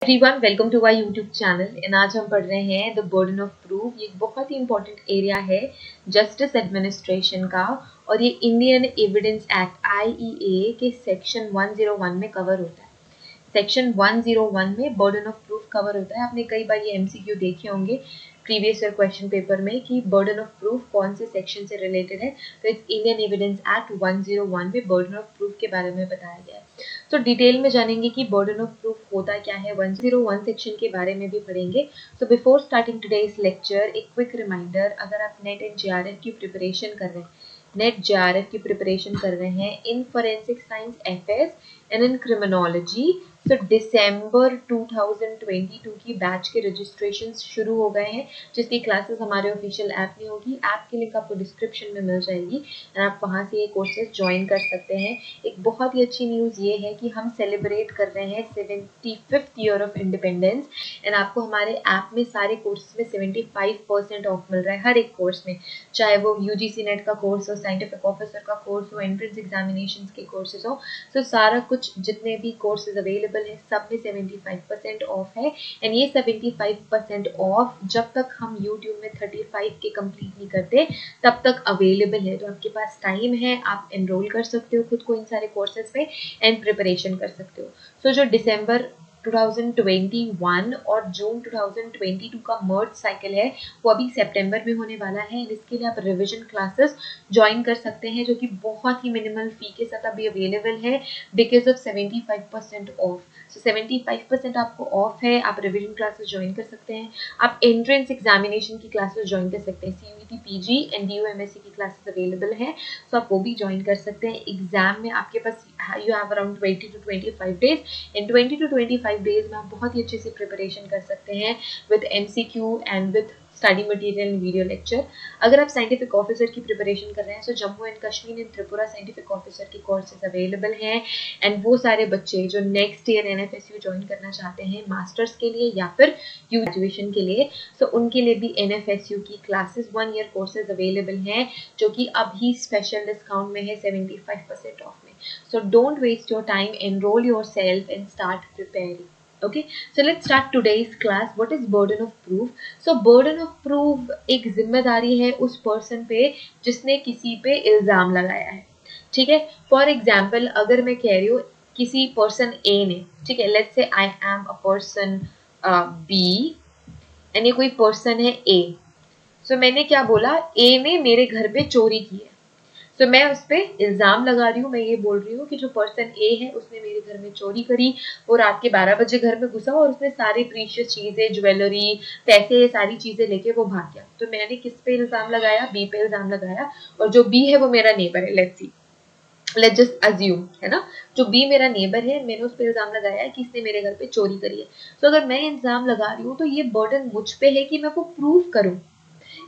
Everyone welcome to my YouTube channel and आज हम पढ़ रहे हैं द बर्डन ऑफ प्रूफ। ये एक बहुत ही इंपॉर्टेंट एरिया है जस्टिस एडमिनिस्ट्रेशन का और ये इंडियन एविडेंस एक्ट IEA के सेक्शन 101 में कवर होता है। सेक्शन 101 में बर्डन ऑफ प्रूफ कवर होता है। आपने कई बार ये MCQ देखे होंगे प्रीवियस ईयर क्वेश्चन पेपर में कि बर्डन ऑफ प्रूफ कौन से सेक्शन से रिलेटेड है। तो इस इंडियन एविडेंस एक्ट 101 में बर्डन ऑफ प्रूफ के बारे में बताया गया है। तो डिटेल में जानेंगे कि बर्डन ऑफ प्रूफ होता क्या है, 101 सेक्शन के बारे में भी पढ़ेंगे। तो बिफोर स्टार्टिंग टुडेज लेक्चर एक क्विक रिमाइंडर, अगर आप नेट एंड JRF की प्रिपरेशन कर रहे हैं, इन forensic science FS and in criminology, तो दिसंबर 2022 की बैच के रजिस्ट्रेशन शुरू हो गए हैं, जिसकी क्लासेस हमारे ऑफिशियल ऐप में होगी। ऐप की लिंक आपको डिस्क्रिप्शन में मिल जाएगी एंड आप वहां से ये कोर्सेज ज्वाइन कर सकते हैं। एक बहुत ही अच्छी न्यूज़ ये है कि हम सेलिब्रेट कर रहे हैं 75th year of independence and आपको हमारे ऐप में सारे कोर्सेज में 75% ऑफ मिल रहा है हर एक कोर्स में, चाहे वो UGC नेट का कोर्स हो, साइंटिफिक ऑफिसर का कोर्स हो, एंट्रेंस एग्जामिनेशन के कोर्सेज हो। तो सारा कुछ जितने भी कोर्सेज अवेलेबल है सब में 75% ऑफ है एंड ये 75% ऑफ जब तक हम यूट्यूब में 35 के कंप्लीट नहीं करते तब तक अवेलेबल है। तो आपके पास टाइम है, आप एनरोल कर सकते हो खुद को इन सारे कोर्सेज पे एंड प्रिपरेशन कर सकते हो। सो जो दिसंबर 2021 और जून 2022 का मर्ज साइकिल है वो अभी सितंबर में होने वाला है। इसके लिए आप रिवीजन क्लासेस ज्वाइन कर सकते हैं जो कि बहुत ही मिनिमल फी के साथ अभी अवेलेबल है बिकॉज ऑफ 75% ऑफ। सो 75% आपको ऑफ है, आप रिवीजन क्लासेस ज्वाइन कर सकते हैं। आप एंट्रेंस एग्जामिनेशन की क्लासेस ज्वाइन कर सकते हैं, CUET PG एंड DU-MSc की क्लासेस अवेलेबल है, सो आप वो भी ज्वाइन कर सकते हैं। एग्जाम में आपके पास you have around 20 to 25 days. इन 20 to 25 डेज में आप बहुत ही अच्छे से प्रिपरेशन कर सकते हैं with MCQ and with study material and video lecture. अगर आप साइंटिफिक ऑफिसर की प्रिपरेशन कर रहे हैं तो Jammu and Kashmir and Tripura scientific officer के कोर्सेज अवेलेबल हैं एंड वो सारे बच्चे जो नेक्स्ट ईयर NFSU ज्वाइन करना चाहते हैं मास्टर्स के लिए या फिर ग्रेजुएशन के लिए, तो उनके लिए भी NFSU की क्लासेस 1 ईयर कोर्सेज अवेलेबल हैं जो कि अभी स्पेशल डिस्काउंट में है 75% ऑफ में। So don't waste your time, enroll yourself and start preparing. Okay, so let's start today's class. What is burden of proof? So burden of proof एक जिम्मेदारी है उस पर्सन पे जिसने किसी पे इल्जाम लगाया है। ठीक है, फॉर एग्जाम्पल अगर मैं कह रही हूँ किसी पर्सन A ने, ठीक है, let's say I am a person B and ये कोई पर्सन है A। सो मैंने क्या बोला, A ने मेरे घर पे चोरी की है। तो मैं उस पर इल्ज़ाम लगा रही हूँ, मैं ये बोल रही हूँ कि जो पर्सन A है उसने मेरे घर में चोरी करी, वो रात के 12 बजे घर में घुसा और उसने सारी प्रीशियस चीज़ें, ज्वेलरी, पैसे, ये सारी चीज़ें लेके वो भाग गया। तो मैंने किस पे इल्ज़ाम लगाया? B पे इल्ज़ाम लगाया और जो B है वो मेरा नेबर है। लेट्स जस्ट अज्यूम, है ना, जो B मेरा नेबर है, मैंने उस पर इल्ज़ाम लगाया है कि इसने मेरे घर पे चोरी करी है। तो अगर मैं इल्ज़ाम लगा रही हूँ तो ये बर्डन मुझ पे है कि मैं वो प्रूव करूँ,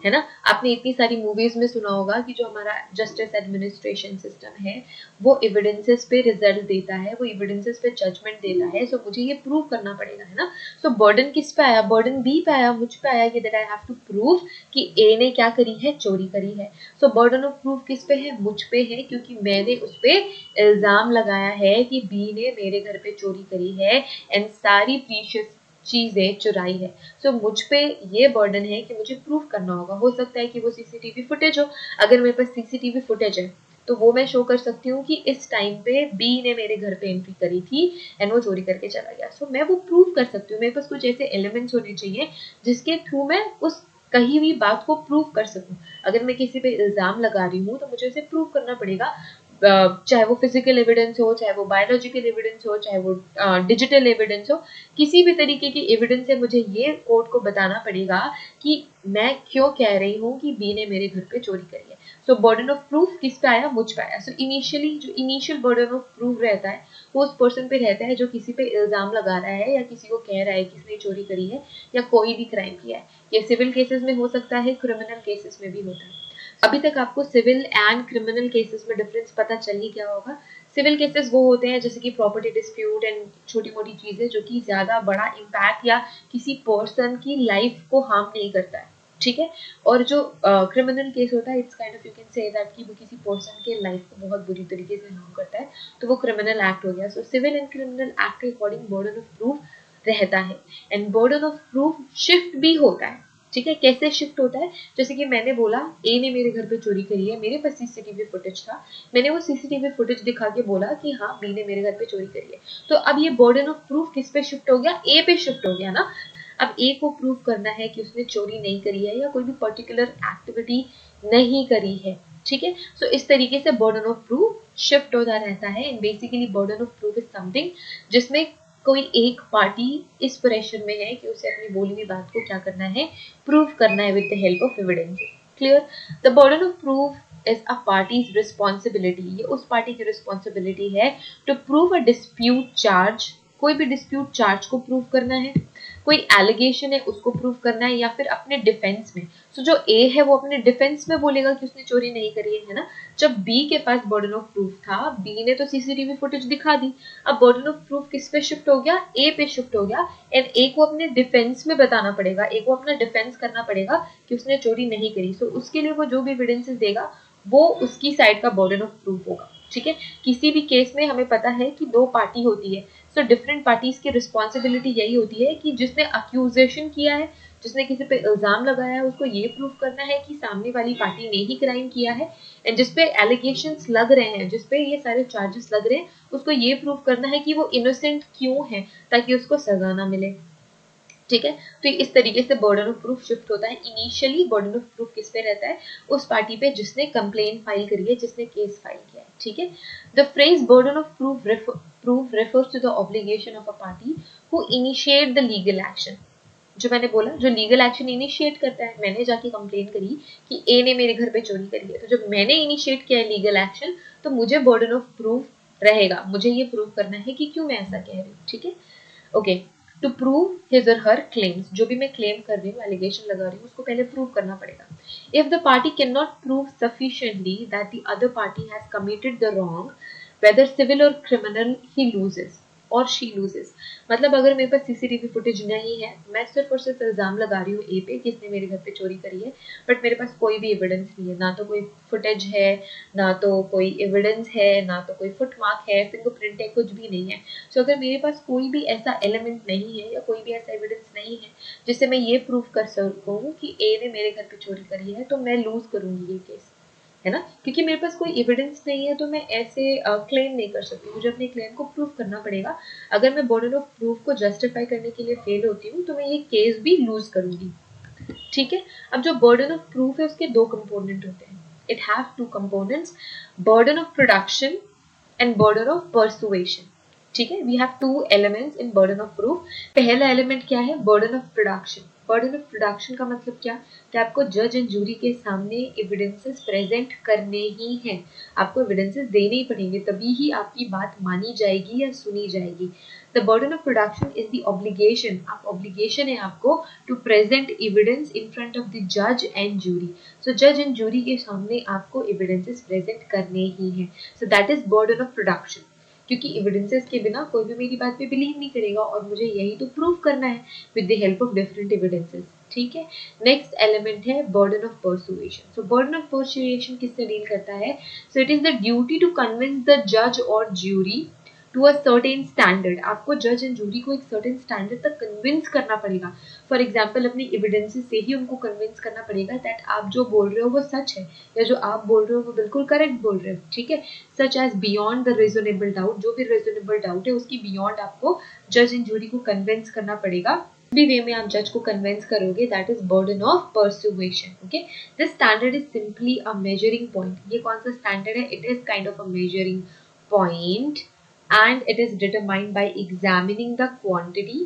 है ना। आपने इतनी सारी मूवीज में सुना होगा कि जो हमारा जस्टिस एडमिनिस्ट्रेशन सिस्टम है वो एविडेंसेस पे रिजल्ट देता है, वो एविडेंसेस पे जजमेंट देता है। सो मुझे ये प्रूव करना पड़ेगा, है ना। सो बर्डन किस पे आया? बर्डन B पे आया, मुझ पे आया कि that I have to prove कि A ने क्या करी है? चोरी करी है। सो बर्डन ऑफ प्रूफ किस पे है? मुझ पे है, क्योंकि मैंने उस पे इल्जाम लगाया है कि B ने मेरे घर पे चोरी करी है एंड सारी प्रीशियस चीजें चुराई है। सो मुझ पे ये बर्डन है कि मुझे प्रूव करना होगा। हो सकता है कि वो CCTV फुटेज हो, अगर मेरे पास CCTV फुटेज है तो वो मैं शो कर सकती हूँ कि इस टाइम पे B ने मेरे घर पे एंट्री करी थी एंड वो चोरी करके चला गया। सो मैं वो प्रूव कर सकती हूँ। मेरे पास कुछ ऐसे एलिमेंट्स होने चाहिए जिसके थ्रू मैं उस कही हुई बात को प्रूव कर सकूं। अगर मैं किसी पे इल्जाम लगा रही हूँ तो मुझे उसे प्रूव करना पड़ेगा, चाहे वो फिजिकल एविडेंस हो, चाहे वो बायोलॉजिकल एविडेंस हो, चाहे वो डिजिटल एविडेंस हो, किसी भी तरीके की एविडेंस से मुझे ये कोर्ट को बताना पड़ेगा कि मैं क्यों कह रही हूँ कि B ने मेरे घर पे चोरी करी है। सो बर्डन ऑफ प्रूफ किस पे आया? मुझ पे आया। सो इनिशियली जो इनिशियल बर्डन ऑफ प्रूफ रहता है वो उस पर्सन पे रहता है जो किसी पे इल्जाम लगा रहा है या किसी को कह रहा है कि इसने चोरी करी है या कोई भी क्राइम किया है। ये सिविल केसेस में हो सकता है, क्रिमिनल केसेस में भी होता है। अभी तक आपको सिविल एंड क्रिमिनल केसेस में डिफरेंस पता चल ही गया होगा। सिविल केसेस वो होते हैं जैसे कि प्रॉपर्टी डिस्प्यूट एंड छोटी मोटी चीजें जो कि ज्यादा बड़ा इम्पैक्ट या किसी पर्सन की लाइफ को हार्म नहीं करता है, ठीक है। और जो क्रिमिनल केस होता है, it's kind of you can say that कि वो किसी पर्सन के लाइफ को बहुत बुरी तरीके से हार्म करता है, तो वो क्रिमिनल एक्ट हो गया। So civil and criminal act के अकॉर्डिंग बर्डन ऑफ प्रूफ रहता है। And burden of proof shift भी होता है, ठीक है। कैसे शिफ्ट होता है? जैसे कि मैंने बोला ए ने मेरे घर पे चोरी करी है, मेरे पास सीसीटीवी फुटेज था, मैंने वो सीसीटीवी फुटेज दिखा के बोला कि हाँ बी ने मेरे घर पे चोरी करी है, तो अब ये बर्डन ऑफ प्रूफ किस पे शिफ्ट हो गया? ए पे शिफ्ट हो गया ना। अब ए को प्रूव करना है कि उसने चोरी नहीं करी है या कोई भी पर्टिकुलर एक्टिविटी नहीं करी है, ठीक है। सो इस तरीके से बर्डन ऑफ प्रूफ शिफ्ट होता रहता है। And basically burden of proof is something जिसमें कोई एक पार्टी इस प्रेशर में है कि उसे अपनी बोली हुई बात को क्या करना है? प्रूव करना है with the help of evidence. Clear? The burden of proof is a party's responsibility, ये उस पार्टी की रिस्पॉन्सिबिलिटी है to prove a dispute charge, कोई भी डिस्प्यूट चार्ज को प्रूव करना है, कोई एलिगेशन है उसको प्रूव करना है, या फिर अपने डिफेंस में। सो जो ए है वो अपने डिफेंस में बोलेगा कि उसने चोरी नहीं करी है ना। जब बी के पास बर्डन ऑफ प्रूफ था, बी ने तो सीसीटीवी फुटेज दिखा दी, अब बर्डन ऑफ प्रूफ किस पे शिफ्ट हो गया? ए पे शिफ्ट हो गया। एंड ए को अपने डिफेंस में बताना पड़ेगा, ए को अपना डिफेंस करना पड़ेगा कि उसने चोरी नहीं करी। सो उसके लिए वो जो भी एविडेंसेस देगा वो उसकी साइड का बर्डन ऑफ प्रूफ होगा, ठीक है। किसी भी केस में हमें पता है कि दो पार्टी होती है, सो डिफरेंट पार्टीज की रिस्पॉन्सिबिलिटी यही होती है कि जिसने अक्यूजेशन किया है, जिसने किसी पे इल्जाम लगाया है, उसको ये प्रूव करना है कि सामने वाली पार्टी ने ही क्राइम किया है। एंड जिसपे एलिगेशंस लग रहे हैं, जिसपे ये सारे चार्जेस लग रहे हैं, उसको ये प्रूव करना है कि वो इनोसेंट क्यों है, ताकि उसको सजा ना मिले, ठीक है। तो इस तरीके से बर्डन ऑफ प्रूफ शिफ्ट होता है। इनिशियली बर्डन ऑफ प्रूफ किस पे रहता है? उस पार्टी पे जिसने कंप्लेन फाइल करी है, जिसने केस फाइल किया है, ठीक है। The phrase burden of proof refers to the obligation of a party who initiate the legal action। जो मैंने बोला, जो लीगल एक्शन इनिशिएट करता है, मैंने जाके कंप्लेन करी कि ए ने मेरे घर पे चोरी करी है, तो जब मैंने इनिशिएट किया है लीगल एक्शन, तो मुझे बर्डन ऑफ प्रूफ रहेगा, मुझे ये प्रूव करना है कि क्यों मैं ऐसा कह रही हूँ, ठीक है। ओके, टू प्रूव हिज और हर क्लेम्स, जो भी मैं क्लेम कर रही हूँ, एलिगेशन लगा रही हूँ, उसको पहले प्रूव करना पड़ेगा। If the party can not prove sufficiently that the other party has committed the wrong whether civil और क्रिमिनल, ही लूजेस और शी लूजेस। मतलब अगर मेरे पास सीसीटीवी फुटेज नहीं है, मैं सिर्फ और सिर्फ इल्जाम लगा रही हूँ ए पे कि इसने मेरे घर पे चोरी करी है, बट मेरे पास कोई भी एविडेंस नहीं है, ना तो कोई फुटेज है, ना तो कोई एविडेंस है, ना तो कोई फुटमार्क है, फिंगरप्रिंट है, कुछ भी नहीं है। सो अगर मेरे पास कोई भी ऐसा एलिमेंट नहीं है या कोई भी ऐसा एविडेंस नहीं है जिससे मैं ये प्रूव कर सकूँ कि ए ने मेरे घर पे चोरी करी है, तो मैं लूज करूंगी ये केस, है ना। क्योंकि मेरे पास कोई एविडेंस नहीं है, तो मैं ऐसे क्लेम नहीं कर सकती, मुझे अपने क्लेम को प्रूव करना पड़ेगा। अगर मैं बर्डन ऑफ प्रूफ को जस्टिफाई करने के लिए फेल होती हूँ, तो मैं ये केस भी लूज करूंगी, ठीक है। अब जो बर्डन ऑफ प्रूफ है उसके दो कंपोनेंट होते हैं, it have two components, burden of production and burden of persuasion, ठीक है। We have two elements in burden of proof. पहला एलिमेंट क्या है? Burden of production. Burden of production का मतलब क्या? कि आपको जज एंड जूरी के सामने एविडेंसेस प्रेजेंट करने ही हैं, आपको एविडेंसेस देने ही पड़ेंगे, तभी ही आपकी बात मानी जाएगी या सुनी जाएगी। The burden of production is the obligation, आप ऑब्लिगेशन है आपको to present evidence in front of the जज एंड जूरी। सो जज एंड जूरी के सामने आपको एविडेंसेस प्रेजेंट करने ही हैं। So that is burden of production, क्योंकि एविडेंसेस के बिना कोई भी मेरी बात पे बिलीव नहीं करेगा, और मुझे यही तो प्रूव करना है with the help of different evidences, ठीक है। नेक्स्ट एलिमेंट है burden of persuasion. So burden of persuasion किससे डील करता है? So it is the duty to convince the जज और jury to a certain standard. आपको जज एंड जूरी को एक सर्टेन स्टैंडर्ड तक कन्विंस करना पड़ेगा। फॉर एग्जाम्पल अपनी एविडेंसेस से ही उनको कन्विंस करना पड़ेगा दैट आप जो बोल रहे हो वो सच है, या जो आप बोल रहे हो वो बिल्कुल करेक्ट बोल रहे हो, ठीक है। Such as beyond the reasonable doubt, जो भी रीजनेबल डाउट है उसकी बियॉन्ड आपको जज एंड जूरी को कन्विंस करना पड़ेगा। भी वे में आप जज को कन्विंस करोगे, that is burden of persuasion, okay. This standard is simply a measuring point. ये कौन सा स्टैंडर्ड है? It is kind of a measuring point and it is determined by examining the quantity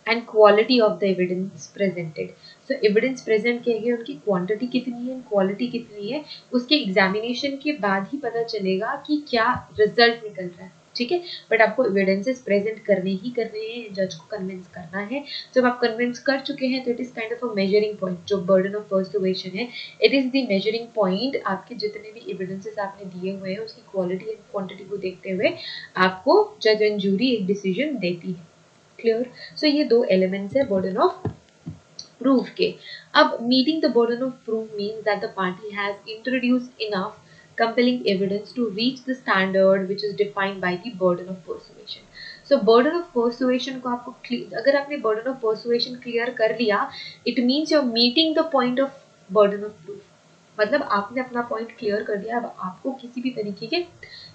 and quality of the evidence presented. So evidence present किए गए उनकी quantity कितनी है, quality कितनी है, उसके examination के बाद ही पता चलेगा कि क्या result निकल रहा है, ठीक है। बट आपको एविडेंसेस प्रेजेंट करने ही करने हैं, जज को कन्विंस करना है। जब आप कन्विंस कर चुके हैं तो it is kind of a measuring point. जो बर्डन ऑफ परसुएशन है, it is the measuring point. आपके जितने भी एविडेंसेस आपने दिए हुए हैं उसकी क्वालिटी एंड क्वांटिटी को देखते हुए आपको जज एंड जूरी एक डिसीजन देती है। क्लियर? सो ये दो एलिमेंट्स है बर्डन ऑफ प्रूफ के। अब meeting the burden of proof means that the party has introduced enough compelling evidence to reach the standard which is defined by the burden of persuasion. So burden of persuasion को आपको अगर आपने burden of persuasion clear कर लिया, it means you are meeting the point of burden of proof. मतलब आपने अपना point clear कर दिया, अब आपको किसी भी तरीके के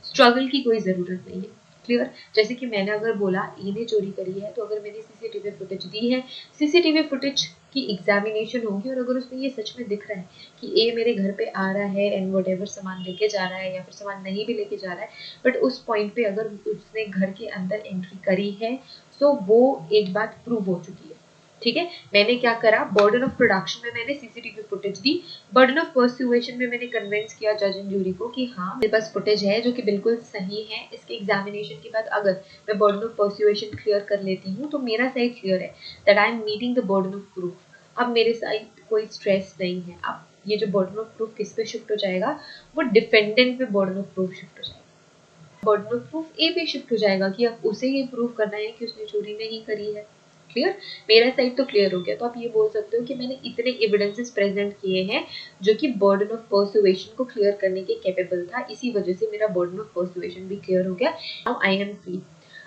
स्ट्रगल की कोई ज़रूरत नहीं है। क्लियर? जैसे कि मैंने अगर बोला ए ने चोरी करी है, तो अगर मैंने सीसीटीवी फुटेज दी है, सीसीटीवी फुटेज की एग्जामिनेशन होगी, और अगर उसमें ये सच में दिख रहा है कि ए मेरे घर पे आ रहा है एंड वट एवर सामान लेके जा रहा है, या फिर सामान नहीं भी लेके जा रहा है, बट उस पॉइंट पे अगर उसने घर के अंदर एंट्री करी है, तो वो एक बात प्रूव हो चुकी है। ठीक है, मैंने क्या करा, बर्डन ऑफ प्रोडक्शन में मैंने CCTV footage the, burden of persuasion में मैंने कन्विंस किया जज एंड जूरी को कि हाँ मेरे पास फुटेज है जो कि बिल्कुल सही है। इसके एग्जामिनेशन के बाद अगर मैं बर्डन ऑफ पर्सुएशन क्लियर कर लेती हूँ तो मेरा साइड क्लियर है, that I am meeting the burden of proof. अब मेरे साइड कोई स्ट्रेस नहीं है। अब ये जो बर्डन ऑफ प्रूफ किस पे शिफ्ट हो जाएगा, वो डिफेंडेंट पे बर्डन ऑफ प्रूफ शिफ्ट हो जाएगा। बर्डन ऑफ प्रूफ ए पे शिफ्ट हो जाएगा कि अब उसे ये प्रूव करना है कि उसने चोरी नहीं करी है। क्लियर? मेरा साइड तो क्लियर हो गया। तो आप ये बोल सकते हो कि मैंने इतने एविडेंसेस प्रेजेंट किए हैं जो कि बर्डन ऑफ पर्सुएशन को क्लियर करने के कैपेबल था, इसी वजह से मेरा बर्डन ऑफ पर्सुएशन भी क्लियर हो गया। Now I am free.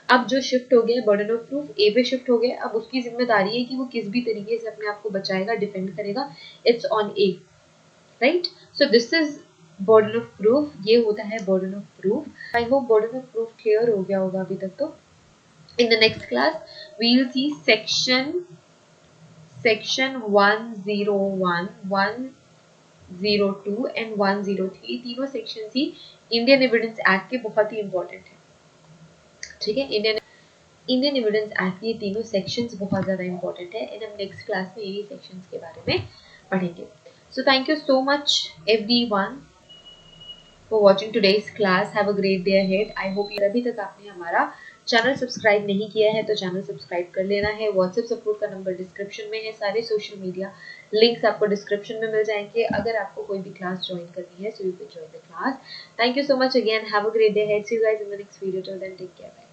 अब जो शिफ्ट हो गया बर्डन ऑफ प्रूफ ए पे शिफ्ट हो गया। अब उसकी जिम्मेदारी है कि वो किस भी तरीके से अपने आप को बचाएगा, डिफेंड करेगा। It's on A, right? So this is burden of proof. ये होता है burden of proof. I hope burden of proof clear हो गया होगा अभी तक। तो in the next class we will see section 101, 102 and 103। तीनों सेक्शन ही इंडियन एविडेंस एक्ट के बहुत ही इंपॉर्टेंट है। ठीक है, इंडियन एविडेंस एक्ट के तीनों सेक्शंस बहुत ज़्यादा इंपॉर्टेंट है, एंड हम नेक्स्ट क्लास में इन्हीं सेक्शंस के बारे में पढ़ेंगे। So thank you so much everyone for watching today's class. Have a great day ahead. I hope अभी तक आपने हमारा चैनल सब्सक्राइब नहीं किया है तो चैनल सब्सक्राइब कर लेना है। व्हाट्सएप सपोर्ट का नंबर डिस्क्रिप्शन में है। सारे सोशल मीडिया लिंक्स आपको डिस्क्रिप्शन में मिल जाएंगे। अगर आपको कोई भी क्लास ज्वाइन करनी है, so you can join the class. Thank you so much again. Have a great day ahead. See you guys in the next video. Till then, take care. Bye.